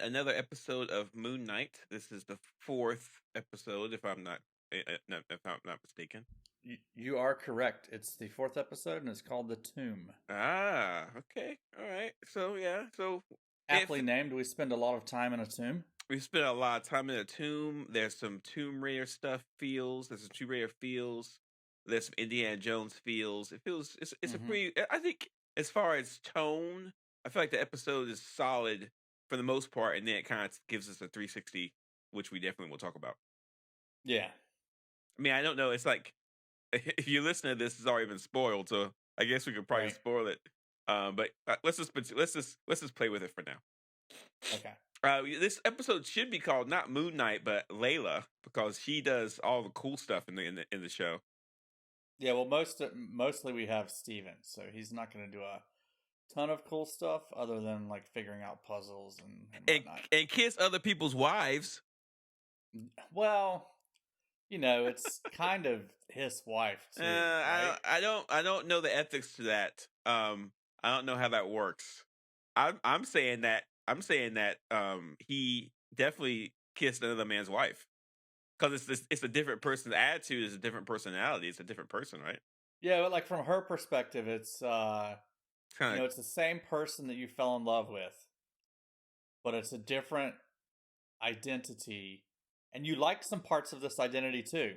another episode of Moon Knight. This is the fourth episode, if I'm not mistaken. You are correct. It's the fourth episode, and it's called The Tomb. Ah, okay, all right. So yeah, so Aptly named. We spend a lot of time in a tomb. we spent a lot of time in a tomb. There's some Tomb Raider stuff feels. There's some Tomb Raider feels. There's some Indiana Jones feels. It feels it's a pretty. I think as far as tone, I feel like the episode is solid for the most part, and then it kind of gives us a 360, which we definitely will talk about. Yeah. I mean, I don't know. It's like if you listen to this, it's already been spoiled, so I guess we could probably spoil it. But let's just play with it for now. Okay. This episode should be called not Moon Knight, but Layla, because she does all the cool stuff in the show. Yeah, well, mostly we have Steven, so he's not going to do a ton of cool stuff other than like figuring out puzzles and whatnot. And kiss other people's wives. Well, it's kind of his wife too. Right? I don't know the ethics to that. I don't know how that works. I'm saying that he definitely kissed another man's wife. Because it's a different person's attitude, it's a different personality, it's a different person, right? Yeah, but like from her perspective, it's it's the same person that you fell in love with, but it's a different identity, and you like some parts of this identity too,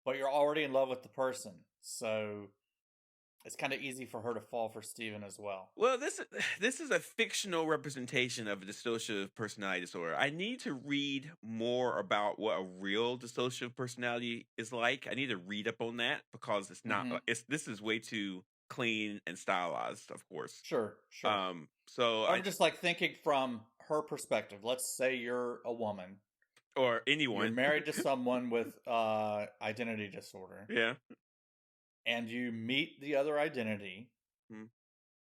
but you're already in love with the person, so it's kind of easy for her to fall for Steven as well. Well, this is a fictional representation of a dissociative personality disorder. I need to read more about what a real dissociative personality is like. I need to read up on that because it's not. This is way too clean and stylized, of course. Sure. So I'm just like thinking from her perspective. Let's say you're a woman or anyone. You're married to someone with identity disorder. Yeah. And you meet the other identity.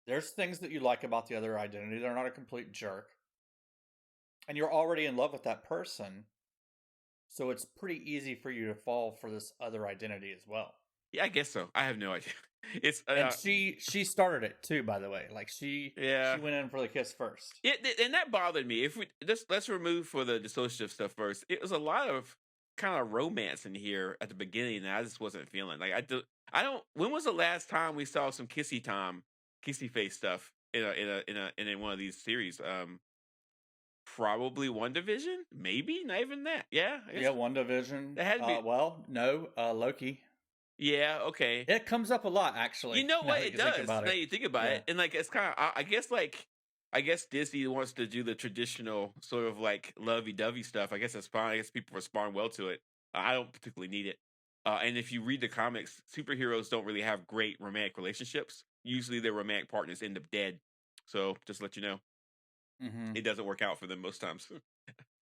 There's things that you like about the other identity. They're not a complete jerk. And you're already in love with that person. So it's pretty easy for you to fall for this other identity as well. Yeah, I guess so. I have no idea. It's and she started it too, by the way. Like she went in for the kiss first. And that bothered me. If we let's remove for the dissociative stuff first. It was a lot of kind of romance in here at the beginning that I just wasn't feeling. Like I don't. When was the last time we saw some kissy face stuff in one of these series? Probably WandaVision, maybe not even that. Yeah, WandaVision. That had to be. Well, no, Loki. Yeah, okay. It comes up a lot, actually. You know what? It does. Now you think about it, and like it's kind of. I guess Disney wants to do the traditional sort of like lovey-dovey stuff. I guess that's fine. I guess people respond well to it. I don't particularly need it. And if you read the comics, superheroes don't really have great romantic relationships. Usually their romantic partners end up dead. So just to let you know, it doesn't work out for them most times.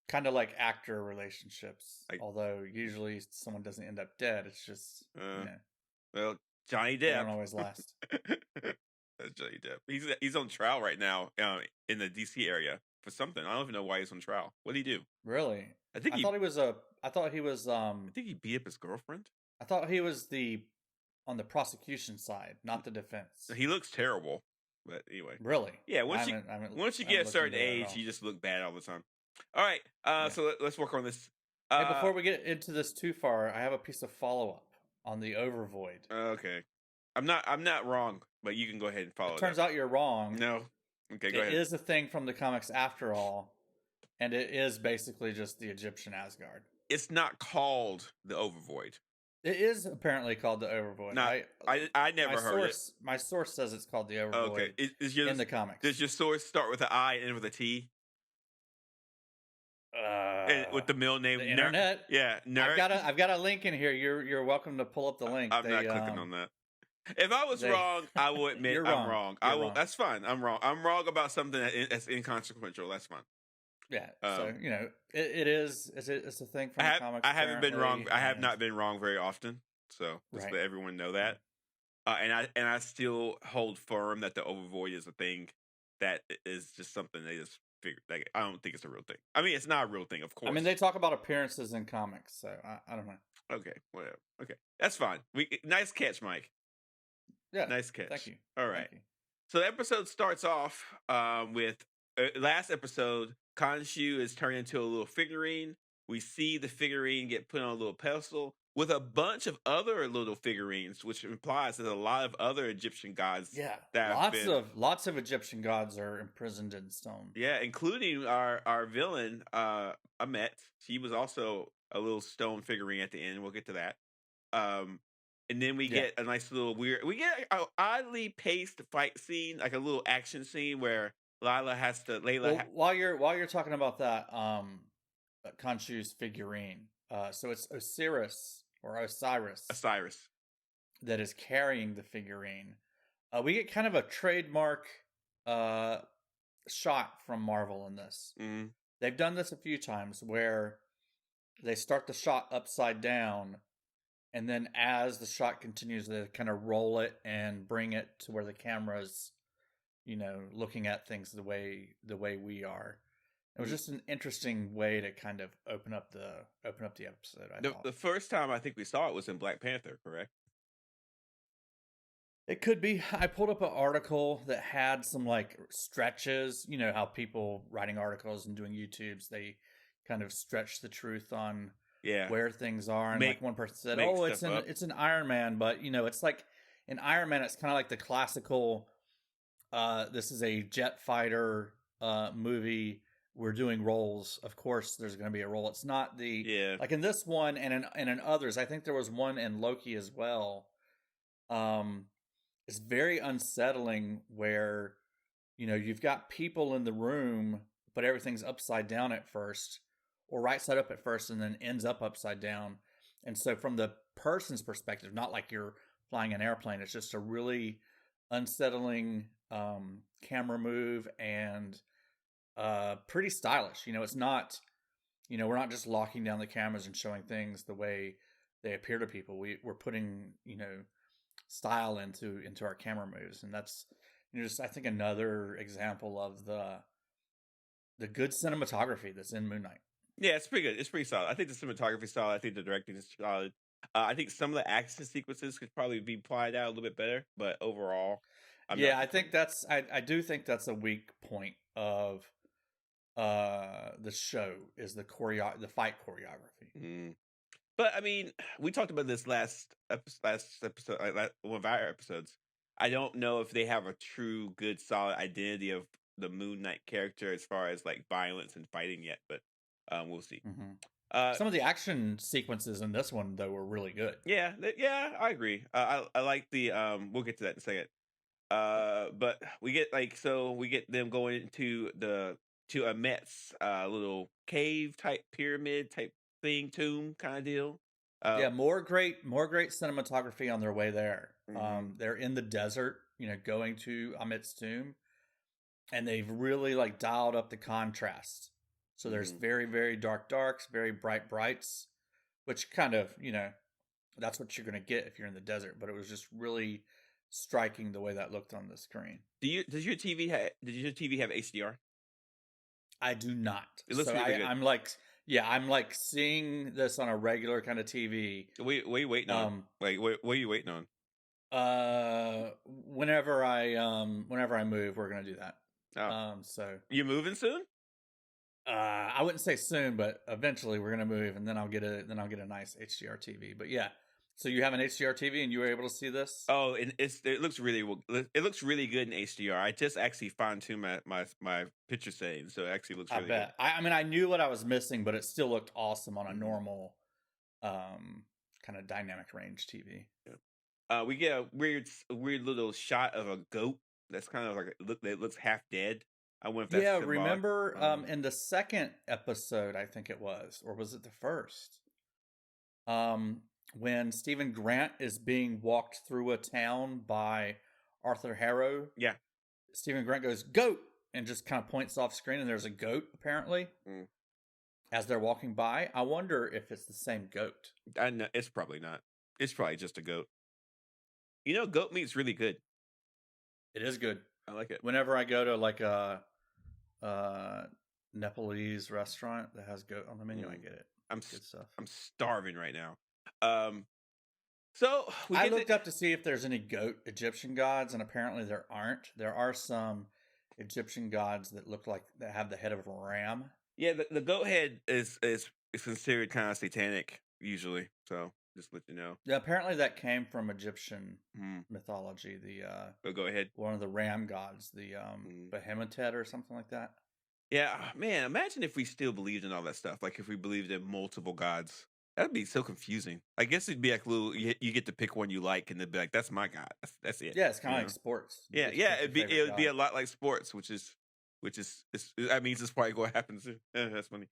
Kind of like actor relationships. Although usually someone doesn't end up dead. It's just, Well, Johnny Depp. They don't always last. That's Johnny Depp. He's on trial right now in the DC area for something. I don't even know why he's on trial. What did he do? Really? I think he was. I think he beat up his girlfriend. I thought he was on the prosecution side, not the defense. He looks terrible, but anyway. Really? Yeah. Once you get a certain age, you just look bad all the time. All right. So let's work on this. Hey, before we get into this too far, I have a piece of follow-up on the Overvoid. Okay. I'm not wrong, but you can go ahead and follow. It turns out you're wrong. No. Okay, go ahead. It is a thing from the comics after all, and it is basically just the Egyptian Asgard. It's not called the Overvoid. It is apparently called the Overvoid. No, I never heard it. My source says it's called the Overvoid. Okay, in the comics. Does your source start with an I and end with a T? With the middle name, the internet. Yeah, nerd. I've got a link in here. You're welcome to pull up the link. I'm not clicking on that. If I was wrong, I will admit I'm wrong. I will. Wrong. That's fine. I'm wrong. I'm wrong about something that's inconsequential. That's fine. Yeah. So it is. It's a thing from the comics. I haven't been wrong. I have not been wrong very often. So just let everyone know that. And I still hold firm that the Overvoid is a thing that is just something they just figured. Like, I don't think it's a real thing. I mean, it's not a real thing, of course. I mean, they talk about appearances in comics, so I don't know. Okay, whatever. Okay, that's fine. Nice catch, Mike. Yeah, nice catch. Thank you. All right. So the episode starts off with last episode. Khonshu is turned into a little figurine. We see the figurine get put on a little pedestal with a bunch of other little figurines, which implies there's a lot of other Egyptian gods. Yeah, that lots of Egyptian gods are imprisoned in stone. Yeah, including our villain, Amet. She was also a little stone figurine at the end. We'll get to that. And then we get a nice little we get an oddly paced fight scene, like a little action scene where while you're talking about that, Khonshu's figurine. So it's Osiris that is carrying the figurine. We get kind of a trademark shot from Marvel in this. Mm-hmm. They've done this a few times where they start the shot upside down, and then as the shot continues, they kind of roll it and bring it to where the camera's, looking at things the way we are. It was just an interesting way to kind of open up the episode. The first time I think we saw it was in Black Panther, correct? It could be. I pulled up an article that had some like stretches. You know how people writing articles and doing YouTubes, they kind of stretch the truth on where things are. And like one person said, "Oh, it's an Iron Man," but it's like in Iron Man, it's kind of like the classical. This is a jet fighter movie. We're doing roles. Of course, there's going to be a role. It's not like in this one and in others. I think there was one in Loki as well. It's very unsettling where, you've got people in the room, but everything's upside down at first, or right side up at first, and then ends up upside down. And so from the person's perspective, not like you're flying an airplane, it's just a really unsettling camera move and pretty stylish. It's not, we're not just locking down the cameras and showing things the way they appear to people. We're putting, style into our camera moves, and that's just I think another example of the good cinematography that's in Moon Knight. Yeah, it's pretty good. It's pretty solid. I think the cinematography is solid. I think the directing is solid. I think some of the action sequences could probably be applied out a little bit better, but overall, I think that's I do think that's a weak point of the show is the fight choreography. Mm. But I mean, we talked about this last episode, like one of our episodes. I don't know if they have a true, good, solid identity of the Moon Knight character as far as like violence and fighting yet, but we'll see. Mm-hmm. Some of the action sequences in this one, though, were really good. Yeah, I agree. I like the. We'll get to that in a second. But we get them going to Amet's little cave type pyramid type thing, tomb kind of deal. More great cinematography on their way there. Mm-hmm. They're in the desert, going to Amet's tomb, and they've really like dialed up the contrast. So there's very, very darks, very bright brights, which kind of, that's what you're going to get if you're in the desert. But it was just really striking the way that looked on the screen. Did your TV have HDR? I do not. It looks really good. I'm like seeing this on a regular kind of TV. What are you waiting on? What are you waiting on? Whenever I move, we're gonna do that. Oh. So you moving soon? I wouldn't say soon, but eventually we're gonna move, and then I'll get a nice HDR TV. But yeah. So you have an HDR TV, and you were able to see this? Oh, and it looks really good in HDR. I just actually fine-tuned my picture settings, so it actually looks really good. I mean, I knew what I was missing, but it still looked awesome on a normal, kind of dynamic range TV. Yeah. We get a weird little shot of a goat that's kind of like that looks half dead. I wonder if that's symbolic. Remember in the second episode, I think it was, or was it the first? When Stephen Grant is being walked through a town by Arthur Harrow. Yeah. Stephen Grant goes, "Goat!" and just kind of points off screen, and there's a goat, apparently, as they're walking by. I wonder if it's the same goat. I know, it's probably not. It's probably just a goat. Goat meat's really good. It is good. I like it. Whenever I go to like a Nepalese restaurant that has goat on the menu, I get it. Good stuff. I'm starving right now. So I looked up to see if there's any goat Egyptian gods, and apparently there aren't. There are some Egyptian gods that look like that have the head of a ram. Yeah, the goat head is considered kind of satanic usually. So just let you know. Yeah, apparently that came from Egyptian mythology. The go ahead. One of the ram gods, the Behemoth or something like that. Yeah, man. Imagine if we still believed in all that stuff. Like if we believed in multiple gods. That'd be so confusing. I guess it'd be like little. You get to pick one you like, and they'd be like, "That's my god. That's it." Yeah, it's kind of like sports. Yeah, It'd be a lot like sports, which is that means it's probably going to happen soon. That's funny.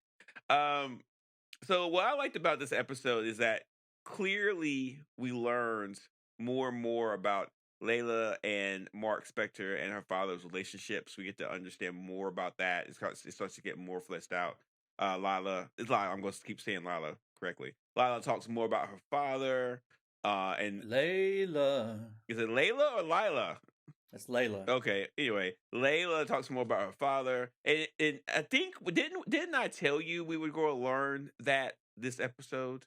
So what I liked about this episode is that clearly we learned more and more about Layla and Mark Spector and her father's relationships. We get to understand more about that. It starts to get more fleshed out. Lila, I'm going to keep saying Lila correctly. Lila talks more about her father. And Layla. Is it Layla or Lila? It's Layla. Okay. Anyway, Layla talks more about her father, and I think didn't I tell you we would go learn that this episode?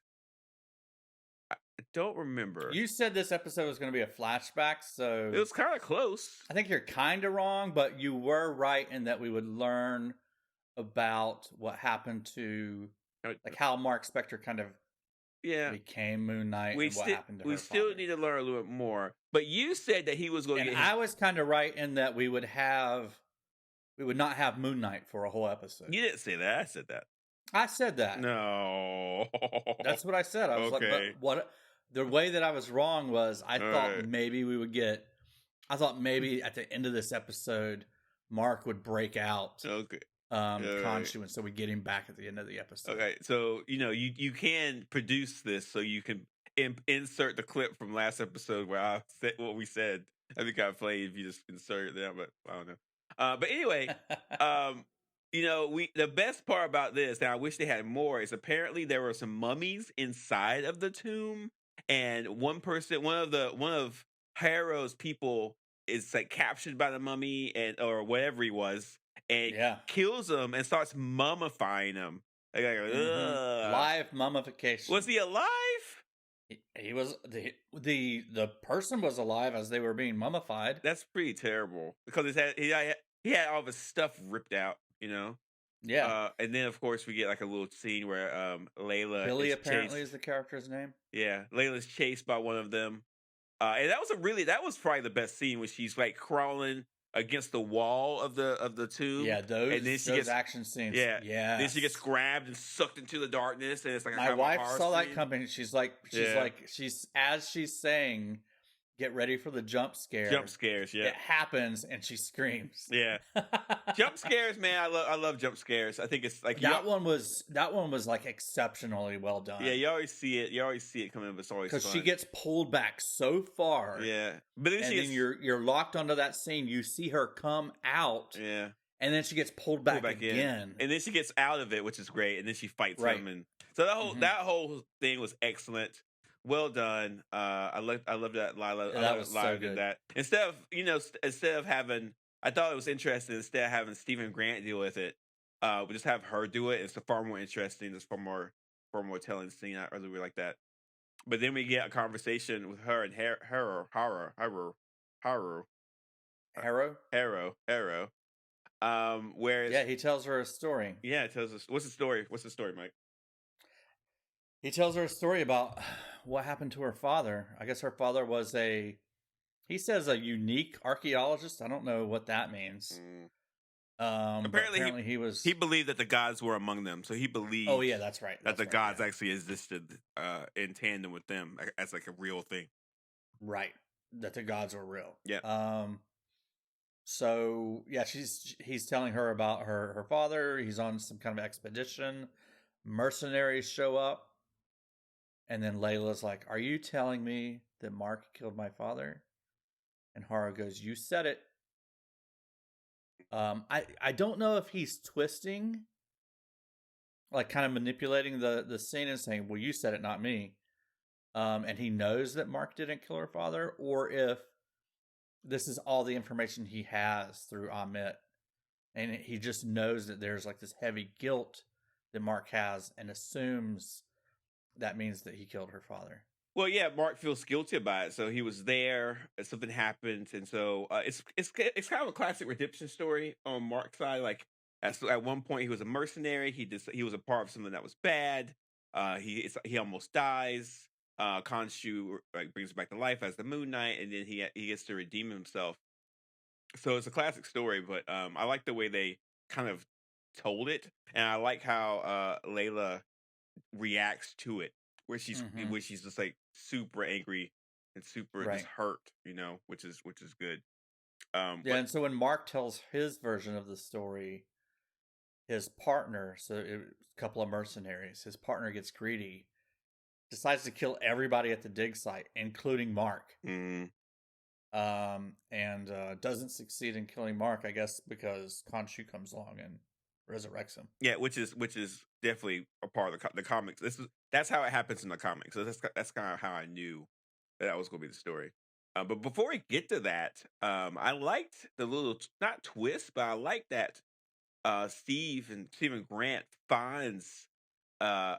I don't remember. You said this episode was going to be a flashback, so it was kind of close. I think you're kind of wrong, but you were right in that we would learn about what happened to, like how Mark Spector kind of became Moon Knight and what happened to her. We still need to learn a little bit more. But you said that he was going to get I was kind of right in that we would not have Moon Knight for a whole episode. You didn't say that. I said that. I said that. No. That's what I said. I was like, but what the way that I was wrong was I thought maybe we would get at the end of this episode Mark would break out. Okay. Khonshu, and so we get him back at the end of the episode. Okay, so you can produce this, so you can insert the clip from last episode where I said what we said. I think I'd play if you just insert it there, but I don't know. But anyway, the best part about this, and I wish they had more, is apparently there were some mummies inside of the tomb, and one of Harrow's people is like captured by the mummy or whatever he was. And kills him and starts mummifying him. Live mummification. Was he alive? He was the person was alive as they were being mummified. That's pretty terrible because he had all of his stuff ripped out. Yeah. And then of course we get like a little scene where Layla Billy apparently is the character's name. Yeah, Layla's chased by one of them, and that was probably the best scene when she's like crawling against the wall of the tomb. Yeah, those action scenes. Yeah. Then she gets grabbed and sucked into the darkness, and it's like my wife saw that coming. She's as she's saying, "Get ready for the jump scare." Jump scares, yeah. It happens, and she screams. Yeah, jump scares, man. I love jump scares. I think it's like that one was like exceptionally well done. Yeah, you always see it. You always see it coming, but it's always because she gets pulled back so far. Yeah, but then you're locked onto that scene. You see her come out. Yeah. And then she gets pulled back again. And then she gets out of it, which is great. And then she fights him, and so that whole thing was excellent. Well done. I love that Lila. That was so good. That instead of having, I thought it was interesting instead of having Stephen Grant deal with it, we just have her do it. It's far more interesting. It's far more telling scene. I really like that. But then we get a conversation with her and Harrow. Where he tells her a story. Yeah, it tells us what's the story, Mike? He tells her a story about what happened to her father. I guess her father was he says a unique archaeologist. I don't know what that means. Apparently he believed that the gods were among them, so he believed. Oh yeah, that's right. That the gods actually existed in tandem with them as like a real thing. Right, that the gods were real. Yeah. So yeah, he's telling her about her father. He's on some kind of expedition. Mercenaries show up. And then Layla's like, "Are you telling me that Mark killed my father?" And Hara goes, "You said it." I don't know if he's twisting, like kind of manipulating the scene and saying, "Well, you said it, not me." And he knows that Mark didn't kill her father, or if this is all the information he has through Amit, and he just knows that there's like this heavy guilt that Mark has, and assumes that means that he killed her father. Well, yeah, Mark feels guilty about it. So he was there, and something happened, and so it's kind of a classic redemption story on Mark's side. Like at one point, he was a mercenary. He was a part of something that was bad. He almost dies. Khonshu like brings him back to life as the Moon Knight, and then he gets to redeem himself. So it's a classic story, but I like the way they kind of told it, and I like how Layla reacts to it, where she's just like super angry and super just hurt, which is good. And so when Mark tells his version of the story, his partner, a couple of mercenaries, his partner gets greedy, decides to kill everybody at the dig site, including Mark. Mm-hmm. And doesn't succeed in killing Mark, I guess, because Khonshu comes along and resurrects him. Yeah, which is definitely a part of the comics. That's how it happens in the comics. So that's kind of how I knew that was going to be the story. But before we get to that, I liked the little not twist, but I liked that Stephen Grant finds a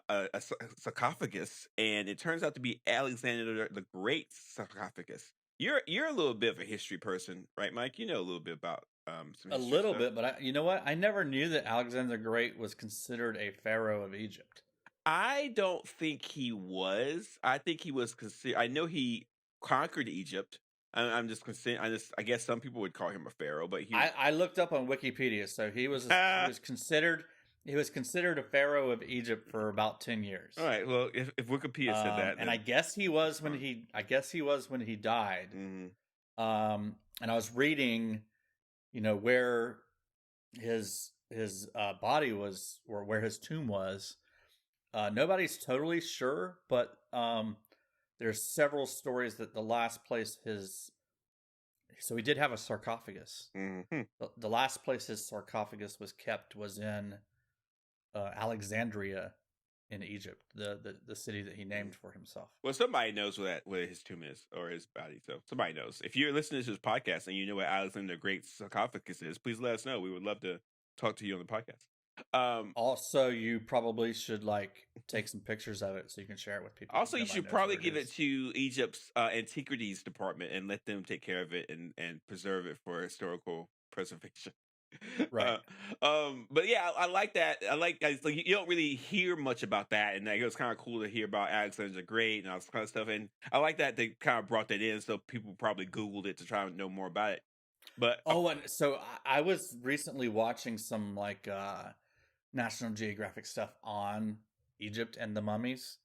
sarcophagus, and it turns out to be Alexander the Great's sarcophagus. You're a little bit of a history person, right, Mike? You know a little bit about some a little stuff. Bit, but you know what? I never knew that Alexander the Great was considered a pharaoh of Egypt. I don't think he was. I think he was considered. I know he conquered Egypt. I'm just considering. I guess some people would call him a pharaoh, but I looked up on Wikipedia, so he was considered. He was considered a pharaoh of Egypt for about 10 years. All right. Well, if Wikipedia said that, and I guess he was when he. I guess he was when he died. Mm-hmm. And I was reading, where his body was, or where his tomb was. Nobody's totally sure, but there's several stories that the last place so he did have a sarcophagus. Mm-hmm. The last place his sarcophagus was kept was in Alexandria in Egypt, the city that he named for himself. Well, somebody knows where his tomb is, or his body, so somebody knows. If you're listening to this podcast and you know what Alexander the Great's sarcophagus is, please let us know. We would love to talk to you on the podcast. Also, you probably should take some pictures of it so you can share it with people. Also, you should probably give it to Egypt's antiquities department and let them take care of it and preserve it for historical preservation. Right. But yeah, I like that. I like you don't really hear much about that, and it was kind of cool to hear about Alexander the Great and all this kind of stuff. And I like that they kind of brought that in, so people probably Googled it to try to know more about it. But and so I was recently watching some National Geographic stuff on Egypt and the mummies.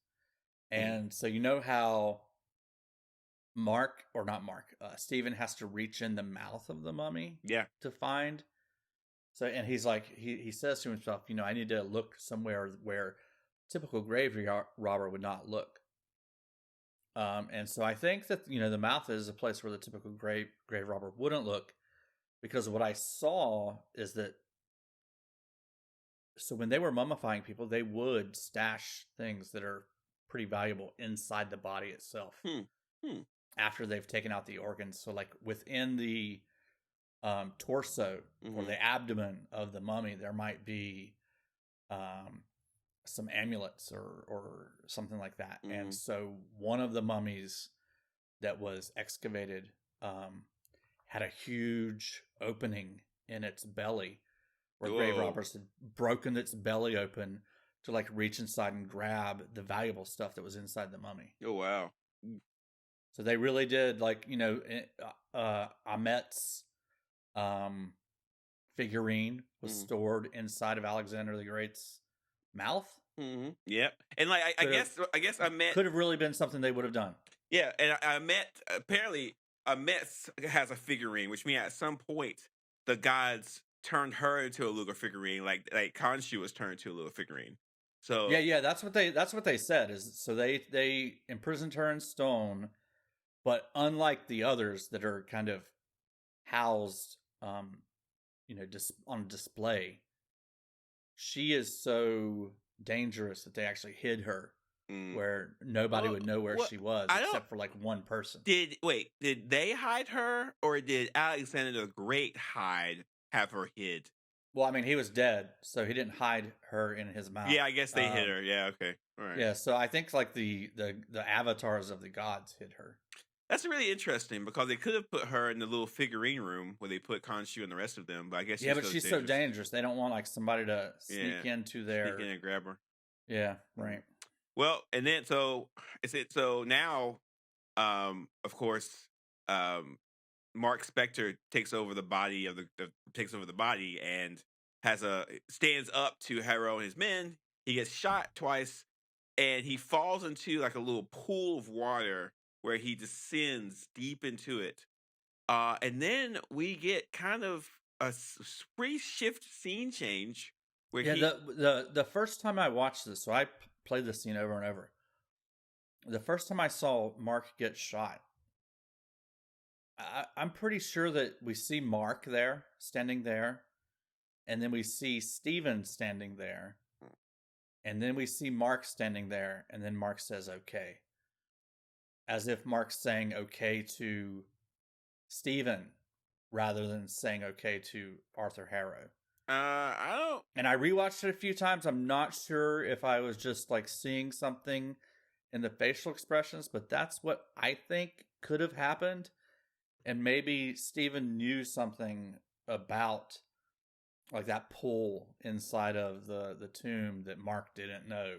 And so how Stephen has to reach in the mouth of the mummy to find. So, and he's like, he says to himself, I need to look somewhere where typical grave robber would not look. And so I think that, the mouth is a place where the typical grave robber wouldn't look, because what I saw is that, so when they were mummifying people, they would stash things that are pretty valuable inside the body itself after they've taken out the organs. So within the torso or the abdomen of the mummy, there might be some amulets or something like that. And so one of the mummies that was excavated had a huge opening in its belly, where grave robbers had broken its belly open to reach inside and grab the valuable stuff that was inside the mummy. Oh wow! So they really did, Ahmet's figurine was stored inside of Alexander the Great's mouth. Mm-hmm. Yep, and I guess Ahmet could have really been something they would have done. Yeah, and Ahmet has a figurine, which means at some point the gods turned her into a Luger figurine, like Khonshu was turned into a Luger figurine. So yeah, that's what they said. Is so they imprisoned her in stone, but unlike the others that are kind of housed, on display, she is so dangerous that they actually hid her where nobody would know where she was except for one person. Did they hide her, or did Alexander the Great have her hid? Well, I mean, he was dead, so he didn't hide her in his mouth. Yeah, I guess they hid her. Yeah, okay, all right. Yeah, so I think like the avatars of the gods hid her. That's really interesting because they could have put her in the little figurine room where they put Khonshu and the rest of them, but I guess but she's so dangerous. They don't want like somebody to sneak into their sneak in and grab her. Yeah, right. Well, and then so now, of course, Mark Spector takes over the body and stands up to Harrow and his men. He gets shot twice, and he falls into like a little pool of water where he descends deep into it. And then we get kind of a pretty shift scene change. Where the first time I watched this, so I played this scene over and over. The first time I saw Mark get shot, I'm pretty sure that we see Mark there, standing there, and then we see Steven standing there, and then we see Mark standing there, and then Mark says okay. As if Mark's saying okay to Steven rather than saying okay to Arthur Harrow. I don't. And I rewatched it a few times. I'm not sure if I was just like seeing something in the facial expressions, but that's what I think could have happened. And maybe Steven knew something about like that pull inside of the tomb that Mark didn't know.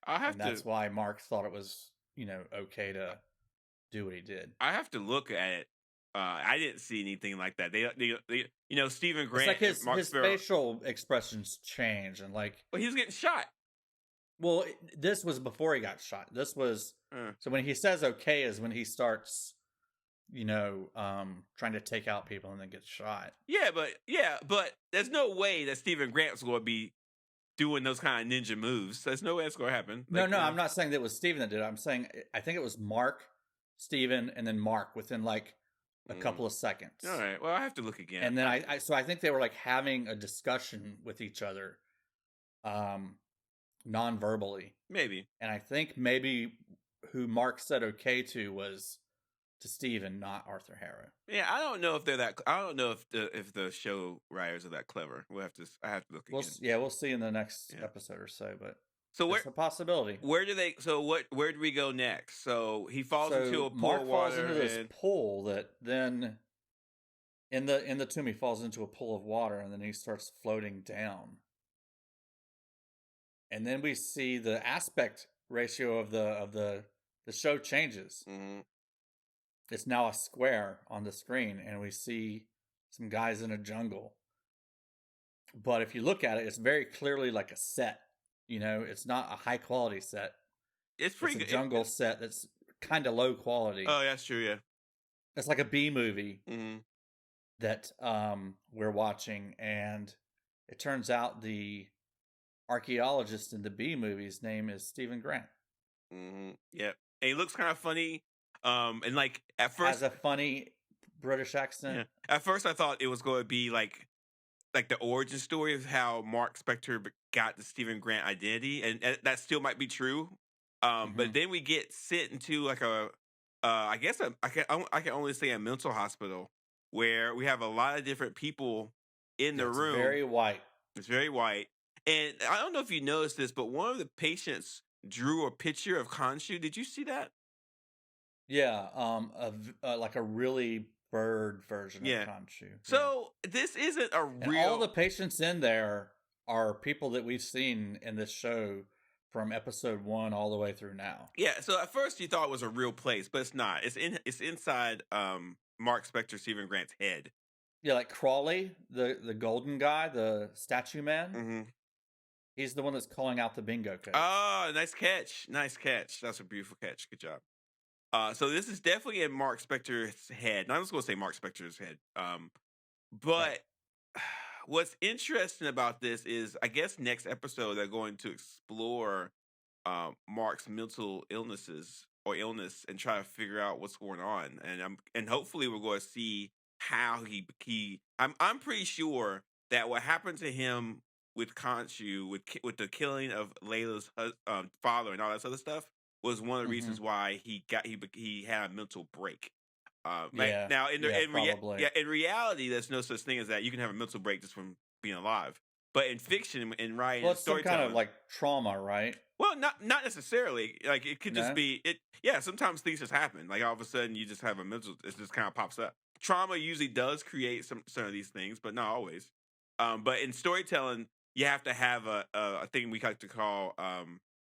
That's why Mark thought it was, okay to do what he did. I have to look at it. I didn't see anything like that. They Stephen Grant. It's like his facial expressions change and like. Well, he was getting shot. Well, this was before he got shot. This was so when he says okay is when he starts, trying to take out people and then gets shot. Yeah, but there's no way that Stephen Grant's going to be doing those kind of ninja moves. There's no way that's going to happen. No, I'm not saying that it was Stephen that did it. I'm saying I think it was Mark, Stephen, and then Mark within like a couple of seconds. All right. Well, I have to look again. And then I think they were like having a discussion with each other, non-verbally. Maybe. And I think maybe who Mark said okay to was to Steven, not Arthur Harrow. Yeah, I don't know if they're that. I don't know if the show writers are that clever. I have to look again. We'll see in the next episode or so. But it's a possibility. Where do they? So where do we go next? So he falls into a pool Mark of water. Falls into this pool that then in the tomb he falls into a pool of water and then he starts floating down. And then we see the aspect ratio of the show changes. Mm-hmm. It's now a square on the screen, and we see some guys in a jungle. But if you look at it, it's very clearly like a set. It's not a high quality set. It's pretty good. Jungle set that's kind of low quality. Oh, that's true. Yeah, it's like a B movie that we're watching, and it turns out the archaeologist in the B movie's name is Stephen Grant. Mm-hmm. Yeah, and he looks kind of funny. And like at first, has a funny British accent. Yeah. At first, I thought it was going to be like the origin story of how Mark Spector got the Stephen Grant identity, and that still might be true. But then we get sent into like I can only say a mental hospital where we have a lot of different people in the room. Very white. It's very white, and I don't know if you noticed this, but one of the patients drew a picture of Khonshu. Did you see that? Yeah, like a really bird version of Khonshu. So this isn't a real. And all the patients in there are people that we've seen in this show from episode 1 all the way through now. Yeah. So at first you thought it was a real place, but it's not. It's inside Mark Spector, Stephen Grant's head. Yeah, like Crawley, the golden guy, the statue man. Mm-hmm. He's the one that's calling out the bingo code. Oh, nice catch! Nice catch. That's a beautiful catch. Good job. So this is definitely in Mark Spector's head. Not just going to say Mark Spector's head. But what's interesting about this is, I guess next episode they're going to explore Mark's mental illness and try to figure out what's going on. And hopefully we're going to see how I'm pretty sure that what happened to him with Khonshu, with the killing of Layla's father and all that other stuff, was one of the reasons why he had a mental break. Now in reality, there's no such thing as that. You can have a mental break just from being alive. But in fiction and writing, it's some kind of like trauma, right? Well, not necessarily. Like it could just be it. Yeah, sometimes things just happen. Like all of a sudden, you just have a mental. It just kind of pops up. Trauma usually does create some of these things, but not always. But in storytelling, you have to have a thing we like to call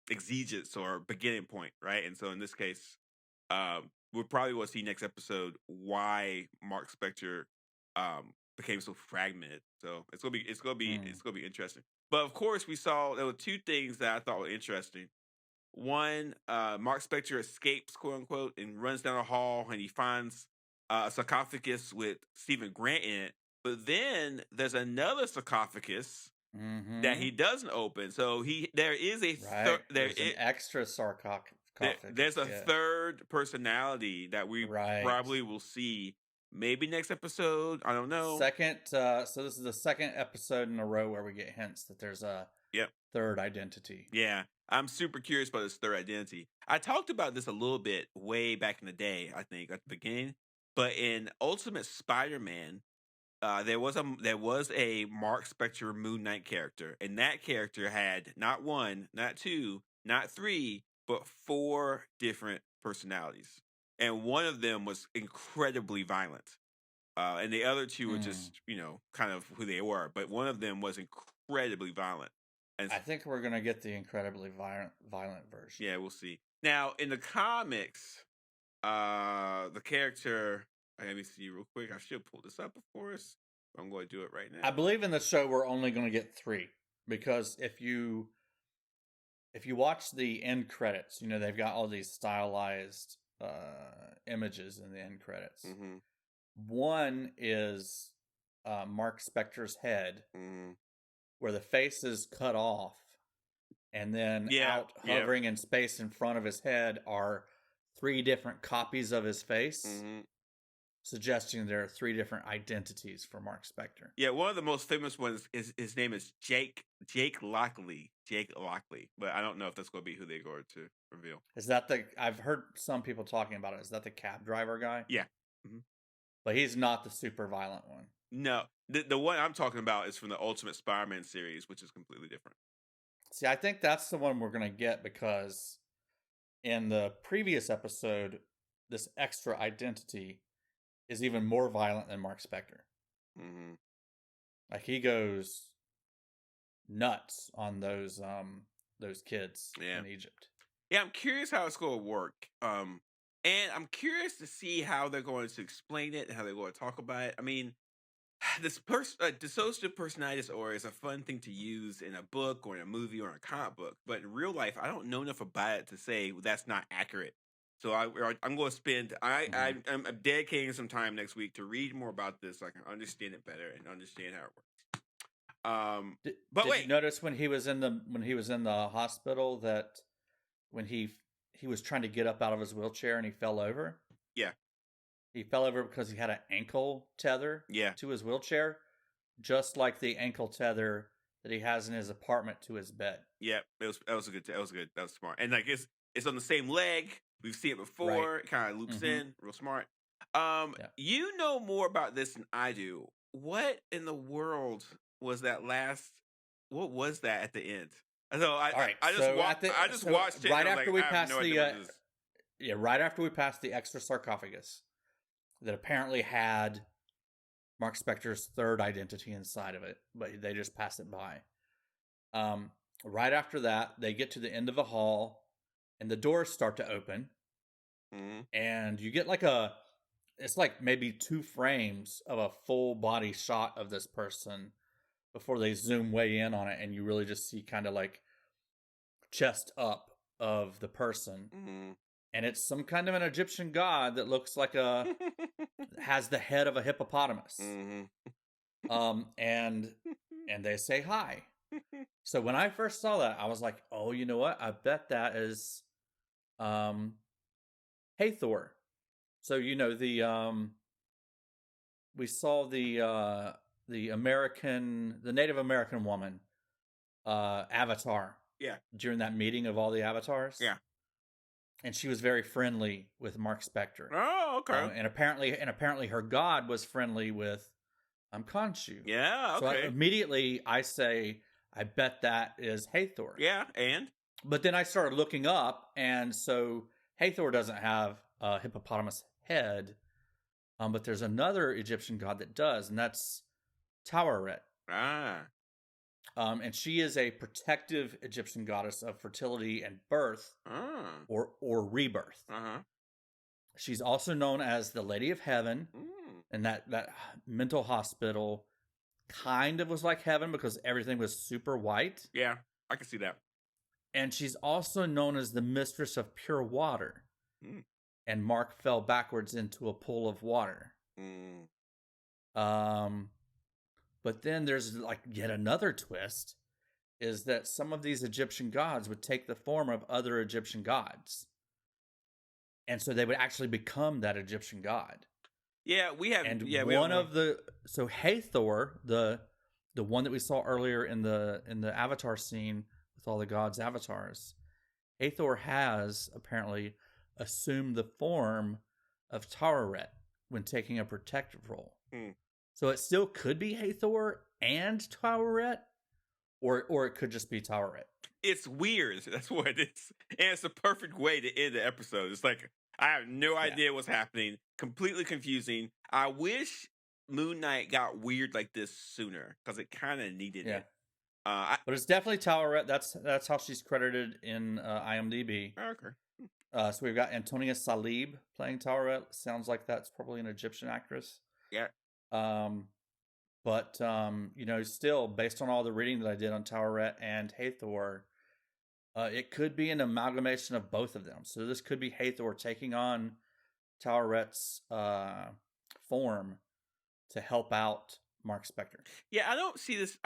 exegesis or beginning point, right? And so in this case, we'll probably will see next episode why Mark Spector became so fragmented. So it's gonna be interesting. But of course, we saw there were two things that I thought were interesting. One, Mark Spector escapes, quote unquote, and runs down a hall, and he finds a sarcophagus with Stephen Grant in it. But then there's another sarcophagus that he doesn't open. So there is a there's an extra sarcophagus. There's a third personality that we probably will see maybe next episode. I don't know. So this is the second episode in a row where we get hints that there's a third identity. Yeah, I'm super curious about this third identity. I talked about this a little bit way back in the day, I think, at the beginning. But in Ultimate Spider-Man, there was a Mark Spector Moon Knight character, and that character had not one, not two, not three, but 4 different personalities. And one of them was incredibly violent. And the other 2 were just, kind of who they were. But one of them was incredibly violent. And I think we're going to get the incredibly violent version. Yeah, we'll see. Now, in the comics, the character... Let me see real quick. I should pull this up, of course. I'm going to do it right now. I believe in the show we're only going to get 3. Because if you watch the end credits, they've got all these stylized images in the end credits. Mm-hmm. One is Mark Spector's head, where the face is cut off, and then hovering in space in front of his head are 3 different copies of his face, suggesting there are 3 different identities for Mark Spector. Yeah, one of the most famous ones is his name is Jake Lockley. But I don't know if that's going to be who they're going to reveal. Is that I've heard some people talking about it. Is that the cab driver guy? Yeah. But he's not the super violent one. No. The one I'm talking about is from the Ultimate Spider-Man series, which is completely different. See, I think that's the one we're going to get because in the previous episode, this extra identity is even more violent than Mark Spector. Like he goes nuts on those kids in Egypt. Yeah, I'm curious how it's going to work. And I'm curious to see how they're going to explain it and how they're going to talk about it. I mean, this dissociative personality disorder is a fun thing to use in a book or in a movie or in a comic book. But in real life, I don't know enough about it to say that's not accurate. So I'm going to spend. I'm dedicating some time next week to read more about this so I can understand it better and understand how it works. Did you notice when he was in the hospital that when he was trying to get up out of his wheelchair and he fell over? Yeah, he fell over because he had an ankle tether. To his wheelchair, just like the ankle tether that he has in his apartment to his bed. Yeah, that was good. That was smart. And like it's on the same leg. We've seen it before. Right. It kind of loops in. Real smart. You know more about this than I do. What in the world was that last? What was that at the end? So I just watched it. Right after we passed right after we passed the extra sarcophagus that apparently had Mark Spector's third identity inside of it, but they just passed it by. Right after that, they get to the end of the hall. And the doors start to open, and you get it's like maybe 2 frames of a full body shot of this person before they zoom way in on it, and you really just see kind of like chest up of the person. And it's some kind of an Egyptian god that looks like has the head of a hippopotamus. And they say hi. So when I first saw that, I was like, oh, you know what? I bet that is Hathor. So we saw the Native American woman Avatar. Yeah. During that meeting of all the avatars. Yeah. And she was very friendly with Mark Spector. Oh, okay. And apparently her god was friendly with I'm Khonshu. Yeah, So okay. immediately I say, I bet that is Hathor. Yeah, and? But then I started looking up, and so Hathor doesn't have a hippopotamus head, but there's another Egyptian god that does, and that's Taweret. And she is a protective Egyptian goddess of fertility and birth, or rebirth. She's also known as the Lady of Heaven, and that mental hospital kind of was like heaven because everything was super white. Yeah, I can see that. And she's also known as the Mistress of Pure Water. And Mark fell backwards into a pool of water. But then there's like yet another twist, is that some of these Egyptian gods would take the form of other Egyptian gods. And so they would actually become that Egyptian god. Yeah, we have. And yeah, so Hathor, the one that we saw earlier in the Avatar scene with all the gods' avatars, Hathor has apparently assumed the form of Taweret when taking a protective role. So it still could be Hathor and Taweret, or it could just be Taweret. It's weird. That's what it is. And it's the perfect way to end the episode. It's like, I have no idea what's happening. Completely confusing. I wish Moon Knight got weird like this sooner, because it kind of needed it. But it's definitely Taweret. That's how she's credited in IMDb. Okay. So we've got Antonia Salib playing Taweret. Sounds like that's probably an Egyptian actress. Yeah. But still, based on all the reading that I did on Taweret and Hathor, it could be an amalgamation of both of them. So this could be Hathor taking on Taweret's form to help out Mark Spector. Yeah, I don't see this.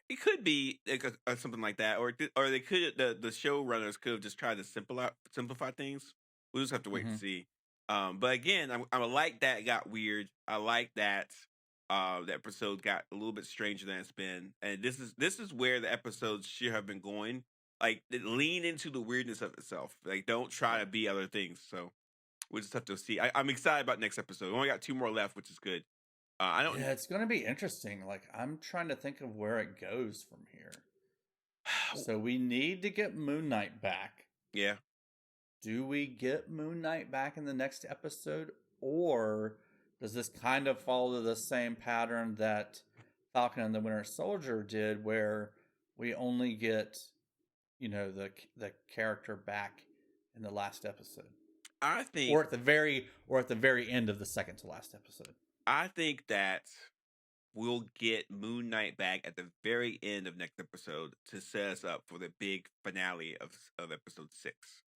It could be like something like that, or they could the showrunners could have just tried to simplify things. We'll just have to wait and see. But again, I like that it got weird. I like that the episode got a little bit stranger than it's been, and this is where the episodes should have been going. Like, lean into the weirdness of itself. Like, don't try to be other things. So we'll just have to see. I'm excited about next episode. We only got 2 more left, which is good. Yeah, it's going to be interesting. Like, I'm trying to think of where it goes from here. So we need to get Moon Knight back. Yeah. Do we get Moon Knight back in the next episode, or does this kind of follow the same pattern that Falcon and the Winter Soldier did, where we only get, the character back in the last episode? I think, or at the very end of the second to last episode. I think that we'll get Moon Knight back at the very end of next episode to set us up for the big finale of episode 6.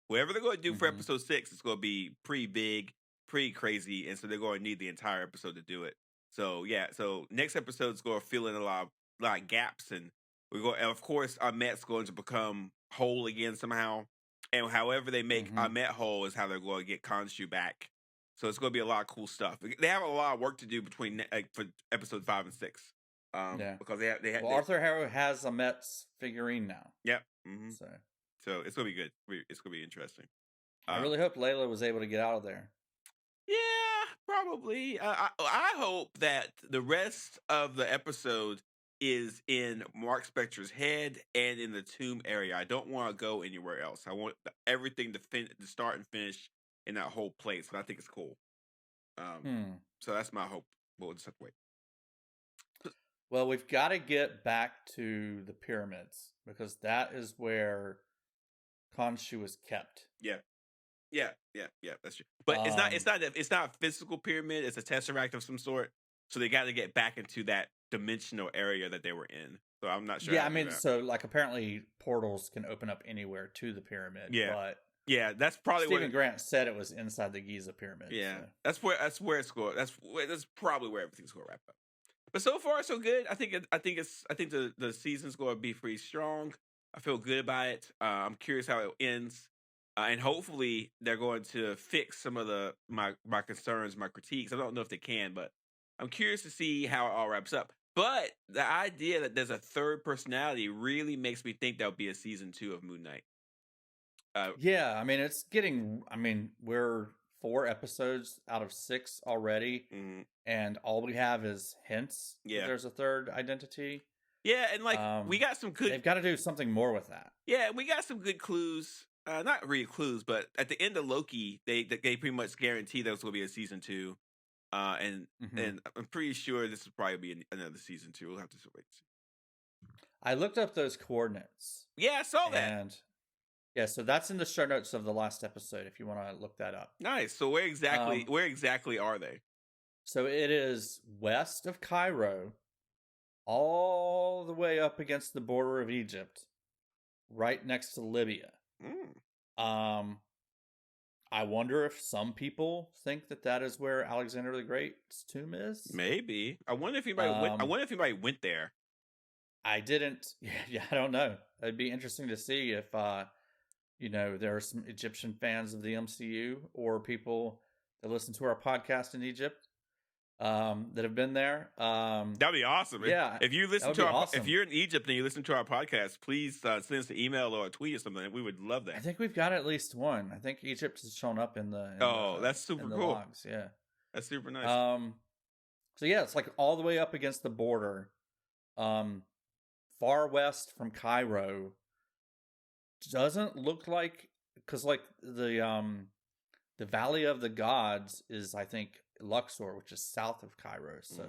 Whatever they're going to do for episode 6, it's going to be pretty big, pretty crazy, and so they're going to need the entire episode to do it. So yeah, so next episode's going to fill in a lot of gaps, and and of course, Ahmet's going to become whole again somehow. And however they make Ahmet whole is how they're going to get Khonshu back. So it's going to be a lot of cool stuff. They have a lot of work to do between for episode 5 and 6. Because Arthur Harrow has Ahmet's figurine now. Yep. So it's going to be good. It's going to be interesting. I really hope Layla was able to get out of there. Yeah, probably. I hope that the rest of the episode is in Mark Spector's head and in the tomb area. I don't want to go anywhere else. I want everything to start and finish in that whole place, and I think it's cool. So that's my hope. We'll just have to wait. Well, we've got to get back to the pyramids, because that is where Khonshu is kept. Yeah, that's true. But it's not a physical pyramid. It's a tesseract of some sort. So they got to get back into that dimensional area that they were in. So I'm not sure. Yeah, I mean, so like apparently portals can open up anywhere to the pyramid. Yeah, but yeah, that's probably Stephen Grant said it was inside the Giza pyramid. Yeah, so. that's where it's going. That's probably where everything's going to wrap up. But so far, so good. I think the season's going to be pretty strong. I feel good about it. I'm curious how it ends, and hopefully they're going to fix some of my concerns, my critiques. I don't know if they can, but I'm curious to see how it all wraps up. But the idea that there's a third personality really makes me think there'll be a season 2 of Moon Knight. Yeah, I mean, it's getting. I mean, we're 4 episodes out of 6 already, and all we have is hints. Yeah, there's a third identity. Yeah, and like we got some good. They've got to do something more with that. Yeah, we got some good clues. Not really clues, but at the end of Loki, they pretty much guarantee there was going to be a season 2. And I'm pretty sure this will probably be another season 2. We'll have to wait. I looked up those coordinates. Yeah, I saw that. And yeah, so that's in the show notes of the last episode if you want to look that up. Nice. So where exactly are they? So it is west of Cairo, all the way up against the border of Egypt, right next to Libya. I wonder if some people think that is where Alexander the Great's tomb is. Maybe. I wonder if anybody went there. I didn't. Yeah, I don't know. It'd be interesting to see if there are some Egyptian fans of the MCU or people that listen to our podcast in Egypt that have been there. That'd be awesome. Yeah, if you listen to if you're in Egypt and you listen to our podcast, please send us an email or a tweet or something. We would love that. I think we've got at least one. I think Egypt has shown up in the. That's super cool. Logs. Yeah, that's super nice. So yeah, it's like all the way up against the border, far west from Cairo. Doesn't look like, because like the Valley of the Gods is, I think, Luxor, which is south of Cairo. So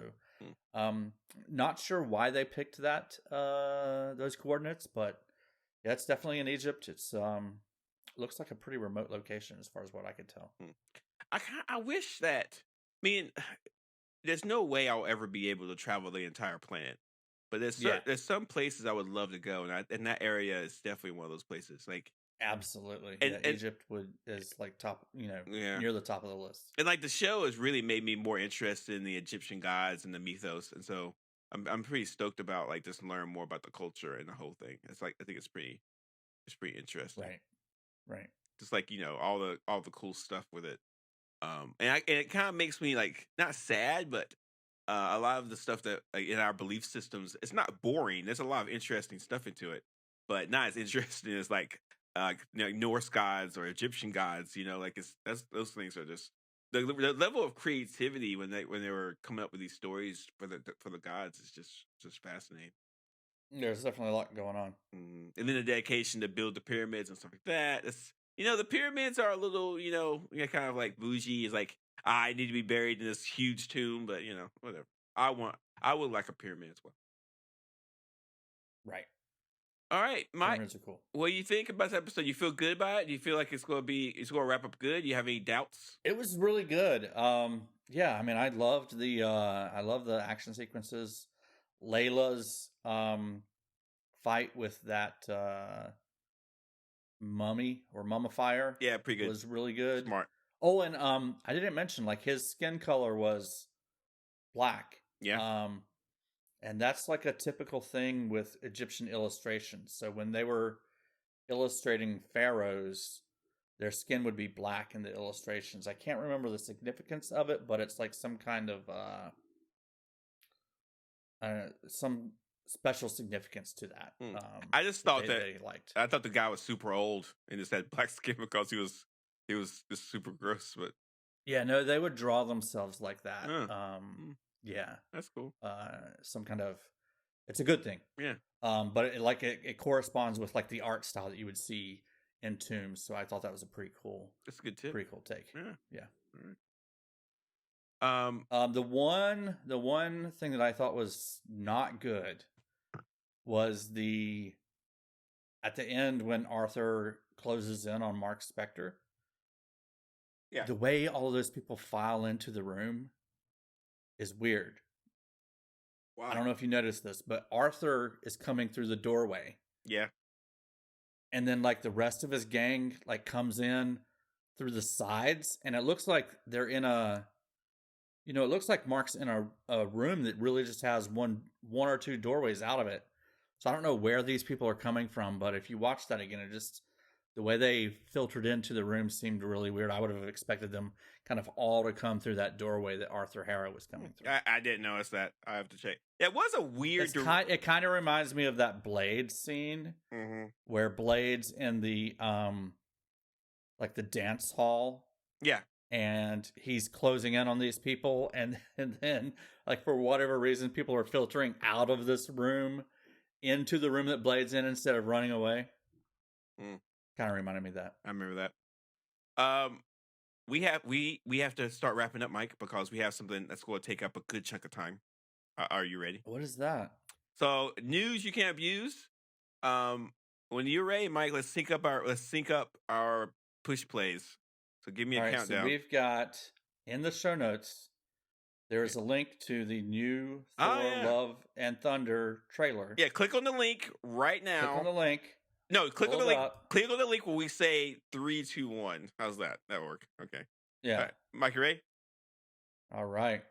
not sure why they picked those coordinates, but yeah, it's definitely in Egypt. It's looks like a pretty remote location as far as what I could tell. I wish that, there's no way I'll ever be able to travel the entire planet. But there's some places I would love to go, and that area is definitely one of those places. Like absolutely, and Egypt is like top, near the top of the list. And like the show has really made me more interested in the Egyptian gods and the mythos, and so I'm pretty stoked about like just learn more about the culture and the whole thing. It's like I think it's pretty interesting. Right. Just like all the cool stuff with it. And it kind of makes me like not sad, but. A lot of the stuff that in our belief systems, it's not boring. There's a lot of interesting stuff into it, but not as interesting as like Norse gods or Egyptian gods. Like those things are just the level of creativity when they were coming up with these stories for the gods is just fascinating. There's definitely a lot going on, and then the dedication to build the pyramids and stuff like that. It's the pyramids are a little kind of like bougie. Is like. I need to be buried in this huge tomb, but whatever. I would like a pyramid as well. Right. All right, Mike. Pyramids are cool. What do you think about this episode? You feel good about it? Do you feel like it's going to wrap up good? Do you have any doubts? It was really good. Yeah, I loved the action sequences. Layla's fight with that mummy or mummifier. Yeah, pretty good. Was really good. Smart. Oh, and I didn't mention like his skin color was black. Yeah. And that's like a typical thing with Egyptian illustrations. So when they were illustrating pharaohs, their skin would be black in the illustrations. I can't remember the significance of it, but it's like some kind of some special significance to that. I just thought that he liked. I thought the guy was super old and just had black skin because he was just super gross, but yeah, no, they would draw themselves like that. Yeah, that's cool. Some kind of, it's a good thing. Yeah. But it corresponds with like the art style that you would see in tombs. So I thought that was a pretty cool. That's a good tip. Pretty cool take. Yeah. All right. The one thing that I thought was not good was at the end when Arthur closes in on Mark Spector. Yeah. The way all of those people file into the room is weird. Wow. I don't know if you noticed this, but Arthur is coming through the doorway. Yeah. And then like the rest of his gang like comes in through the sides, and it looks like they're in it looks like Mark's in a room that really just has one or two doorways out of it. So I don't know where these people are coming from, but if you watch that again, the way they filtered into the room seemed really weird. I would have expected them kind of all to come through that doorway that Arthur Harrow was coming through. I didn't notice that. I have to check. It was a weird... It kind of reminds me of that Blade scene where Blade's in the like the dance hall. Yeah. and he's closing in on these people, and then like for whatever reason, people are filtering out of this room into the room that Blade's in instead of running away. Kind of reminded me of that. I remember that. We have to start wrapping up, Mike, because we have something that's going to take up a good chunk of time. Are you ready? What is that? So news you can't abuse. When you're ready, Mike, let's sync up our push plays. So give me a countdown. So we've got in the show notes. There's a link to the new Thor Love and Thunder trailer. Yeah, click on the link right now. Click on the link. No, click on the link. Click on the link when we say 3, 2, 1. How's that? That'll work. Okay. Yeah. All right. Mike, you ready? All right.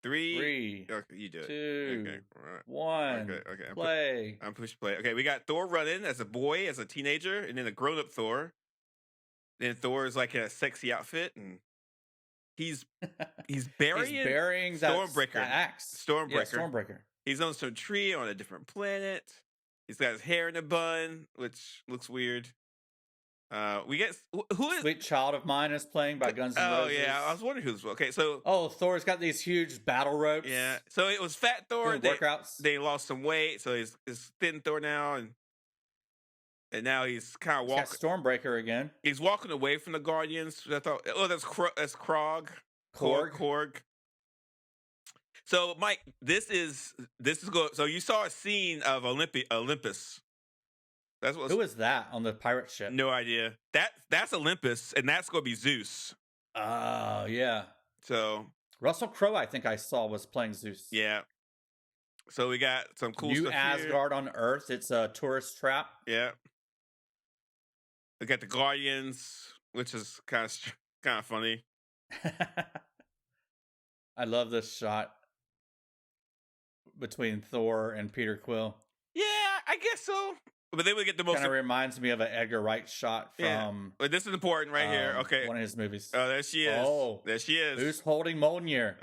3. Okay, you do it. 2. Okay. All right. 1. Okay. Play. I'm push play. Okay, we got Thor running as a boy, as a teenager, and then a grown-up Thor. Then Thor is like in a sexy outfit, and he's burying Stormbreaker. That axe. Stormbreaker. Yeah, Stormbreaker. He's on some tree on a different planet. He's got his hair in a bun, which looks weird. We get who is Sweet Child of Mine is playing by Guns N' Roses. Oh yeah, I was wondering who's okay. So Thor's got these huge battle ropes. Yeah, so it was Fat Thor. Workouts. They lost some weight, so he's thin Thor now, and now he's kind of walking. Stormbreaker again. He's walking away from the Guardians. I thought, that's Krog. Korg. So, Mike, this is good. So you saw a scene of Olympus. Who is that on the pirate ship? No idea. That's Olympus, and that's going to be Zeus. Oh yeah. So Russell Crowe, I think I saw, was playing Zeus. Yeah. So we got some cool New stuff Asgard here. On Earth. It's a tourist trap. Yeah. We got the Guardians, which is kind of funny. I love this shot between Thor and Peter Quill. Yeah, I guess so. But then we get the most. Kind of reminds me of an Edgar Wright shot from. Yeah. But this is important right here. Okay. One of his movies. Oh, there she is. Oh, there she is. Who's holding Mjolnir?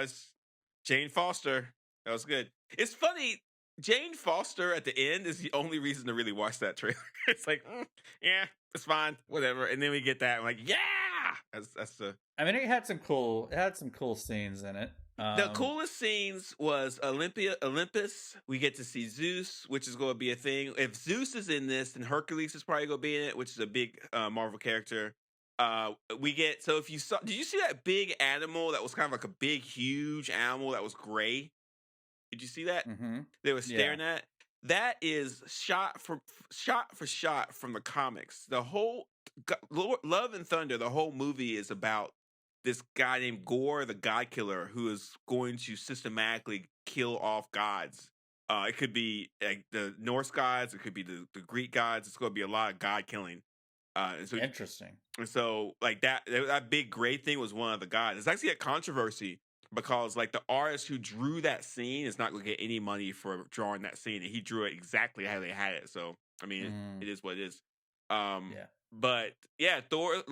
It's Jane Foster. That was good. It's funny. Jane Foster at the end is the only reason to really watch that trailer. It's like, yeah, it's fine, whatever. And then we get that, I'm like, yeah. That's the. I mean, it had some cool scenes in it. The coolest scenes was Olympus. We get to see Zeus, which is going to be a thing. If Zeus is in this, then Hercules is probably going to be in it, which is a big Marvel character. We get did you see that big animal that was kind of like a big, huge animal that was gray? Did you see that? Mm-hmm. They were staring at. That is shot for shot from the comics. The whole Love and Thunder, the whole movie is about this guy named Gore, the God Killer, who is going to systematically kill off gods. It could be like the Norse gods, it could be the Greek gods. It's going to be a lot of god killing. Interesting. And so, like that big gray thing was one of the gods. It's actually a controversy because, like, the artist who drew that scene is not going to get any money for drawing that scene, and he drew it exactly how they had it. So, I mean, it is what it is. Yeah. But yeah, Thor: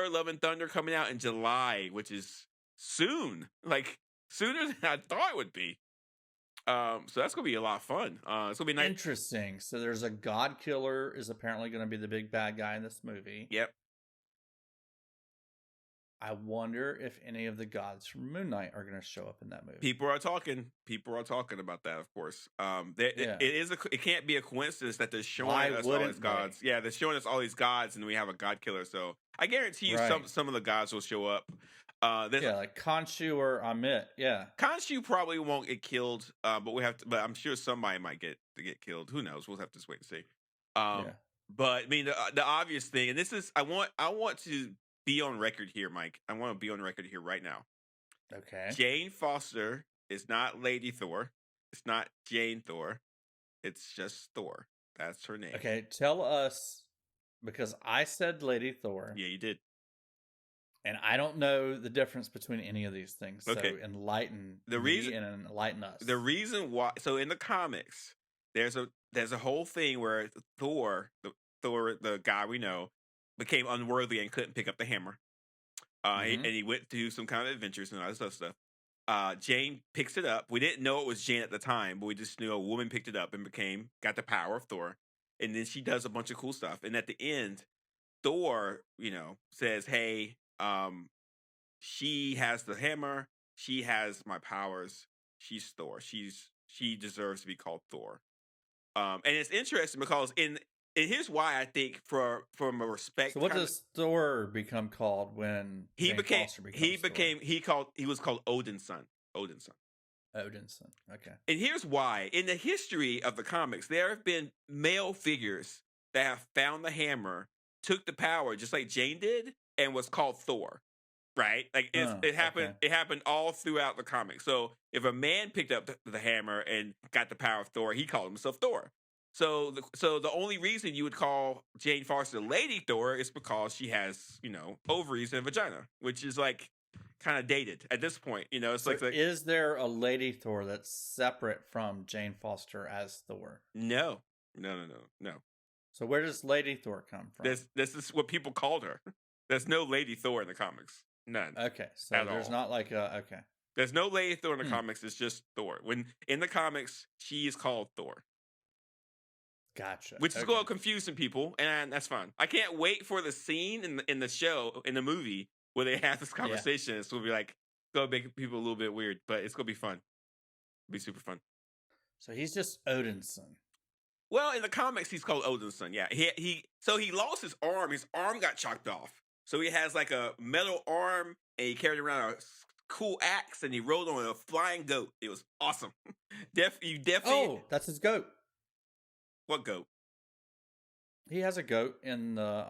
Love and Thunder coming out in July, which is soon, like sooner than I thought it would be. So that's gonna be a lot of fun. It's gonna be nice. Interesting. So there's a God Killer is apparently going to be the big bad guy in this movie. Yep. I wonder if any of the gods from Moon Knight are going to show up in that movie. People are talking about that, of course. It can't be a coincidence that they're showing us all these gods. Yeah, they're showing us all these gods, and we have a god killer. So I guarantee you, some of the gods will show up. Like Khonshu or Amit. Yeah, Khonshu probably won't get killed, but But I'm sure somebody might get killed. Who knows? We'll have to just wait and see. But I mean, the obvious thing, and this is I want to be on record here, Mike. I want to be on record here right now. Okay. Jane Foster is not Lady Thor. It's not Jane Thor. It's just Thor. That's her name. Okay, tell us, because I said Lady Thor. Yeah, you did. And I don't know the difference between any of these things. Okay. So enlighten me and enlighten us. The reason why, so in the comics, there's a whole thing where Thor, the guy we know, became unworthy and couldn't pick up the hammer. And he went through some kind of adventures and all this other stuff. Jane picks it up. We didn't know it was Jane at the time, but we just knew a woman picked it up and got the power of Thor. And then she does a bunch of cool stuff. And at the end, Thor, says, hey, she has the hammer. She has my powers. She's Thor. She deserves to be called Thor. And it's interesting because and here's why I think from a respect. So what does Thor become called when he became Thor? he was called Odin's son. Odin's son. Okay. And here's why. In the history of the comics, there have been male figures that have found the hammer, took the power, just like Jane did, and was called Thor. Right? Like it happened. Okay. It happened all throughout the comics. So if a man picked up the hammer and got the power of Thor, he called himself Thor. So the only reason you would call Jane Foster Lady Thor is because she has, ovaries and vagina, which is like kind of dated at this point. It's so like is there a Lady Thor that's separate from Jane Foster as Thor? No. So where does Lady Thor come from? This is what people called her. There's no Lady Thor in the comics. None. Okay, so there's not like okay. There's no Lady Thor in the comics. It's just Thor. When in the comics, she is called Thor. Gotcha. Which is going to confuse some people, and that's fine. I can't wait for the scene in the show, in the movie, where they have this conversation. Yeah. It's going to be like, it's going to make people a little bit weird, but it's going to be fun. It'll be super fun. So he's just Odin's son. Well, in the comics, he's called Odin's son. Yeah, he lost his arm. His arm got chopped off. So he has like a metal arm, and he carried around a cool axe, and he rode on a flying goat. It was awesome. You definitely. Oh, that's his goat. What goat? He has a goat in the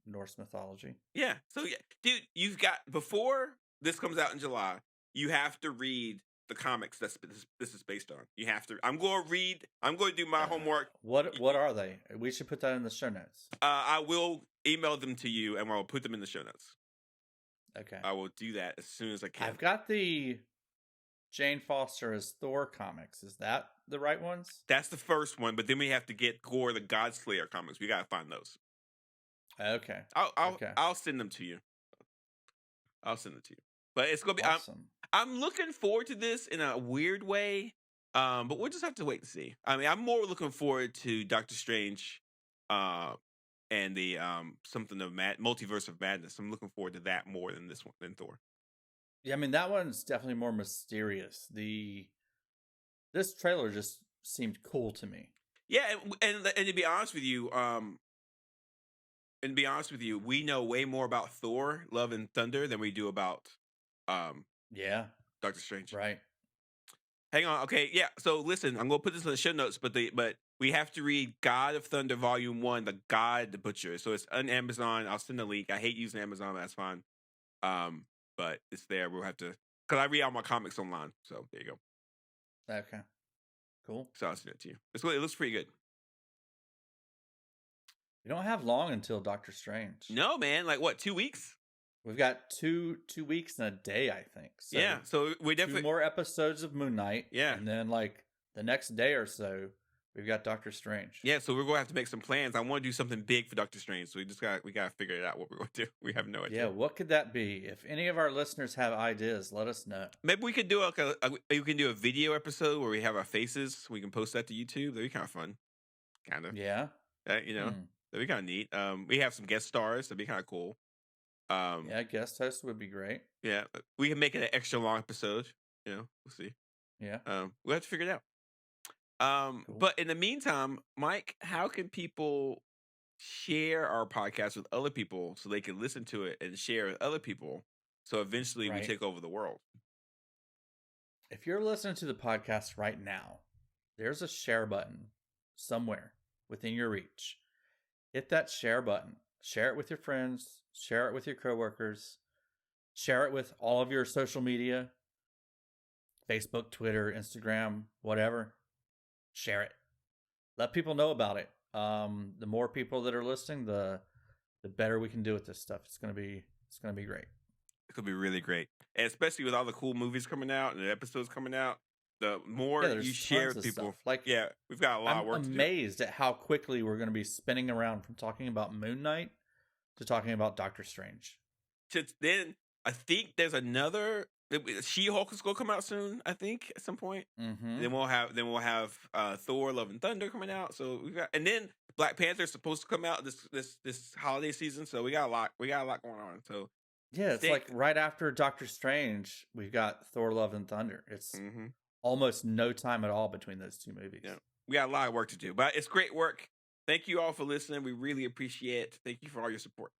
Norse mythology. Yeah. So yeah, dude, you've got before this comes out in July, you have to read the comics that this is based on. You have to. I'm going to do my homework. What are they? We should put that in the show notes. I will email them to you, and I'll put them in the show notes. Okay. I will do that as soon as I can. I've got the Jane Foster as Thor comics. Is that the right ones? That's the first one, but then we have to get Thor the Godslayer comics. We gotta find those. Okay. I'll send them to you. But it's gonna be awesome. I'm looking forward to this in a weird way. But we'll just have to wait and see. I mean, I'm more looking forward to Doctor Strange, and the something of Multiverse of Madness. I'm looking forward to that more than this one, than Thor. Yeah, I mean that one's definitely more mysterious. This trailer just seemed cool to me. Yeah, and to be honest with you, we know way more about Thor: Love and Thunder than we do about Doctor Strange. Right. Hang on. Okay, yeah. So listen, I'm gonna put this in the show notes, but we have to read God of Thunder Volume 1, The God the Butcher. So it's on Amazon. I'll send a link. I hate using Amazon, but that's fine. But it's there. We'll have to, because I read all my comics online. So there you go. Okay. Cool. So I'll send it to you. It looks pretty good. We don't have long until Doctor Strange. No, man. Like what? 2 weeks? We've got two weeks and a day, I think. So yeah. So we definitely 2 more episodes of Moon Knight. Yeah. And then like the next day or so, we've got Doctor Strange. Yeah. So we're going to have to make some plans. I want to do something big for Doctor Strange. So we got to figure it out what we're going to do. We have no idea. Yeah. What could that be? If any of our listeners have ideas, let us know. Maybe we could do we can do a video episode where we have our faces. We can post that to YouTube. That'd be kind of fun. Kind of. Yeah. That'd be kind of neat. We have some guest stars. That'd be kind of cool. Yeah, guest host would be great. Yeah, we can make it an extra long episode. We'll see. Yeah. We'll have to figure it out. Cool. But in the meantime, Mike, how can people share our podcast with other people so they can listen to it and share with other people? So eventually we take over the world. If you're listening to the podcast right now, there's a share button somewhere within your reach. Hit that share button. Share it with your friends. Share it with your coworkers. Share it with all of your social media. Facebook, Twitter, Instagram, whatever. Share it. Let people know about it. The more people that are listening, the better we can do with this stuff. It's gonna be great. It could be really great. And especially with all the cool movies coming out and the episodes coming out. The more you share with people, we've got a lot of work to do. I'm amazed at how quickly we're going to be spinning around from talking about Moon Knight to talking about Doctor Strange. Then I think there's another She-Hulk is going to come out soon. I think at some point. Mm-hmm. Then we'll have Thor: Love and Thunder coming out. So and then Black Panther is supposed to come out this holiday season. So we got a lot going on. So Yeah, it's like right after Doctor Strange, we've got Thor: Love and Thunder. It's almost no time at all between those two movies. Yeah, we got a lot of work to do, but it's great work. Thank you all for listening. We really appreciate it. Thank you for all your support.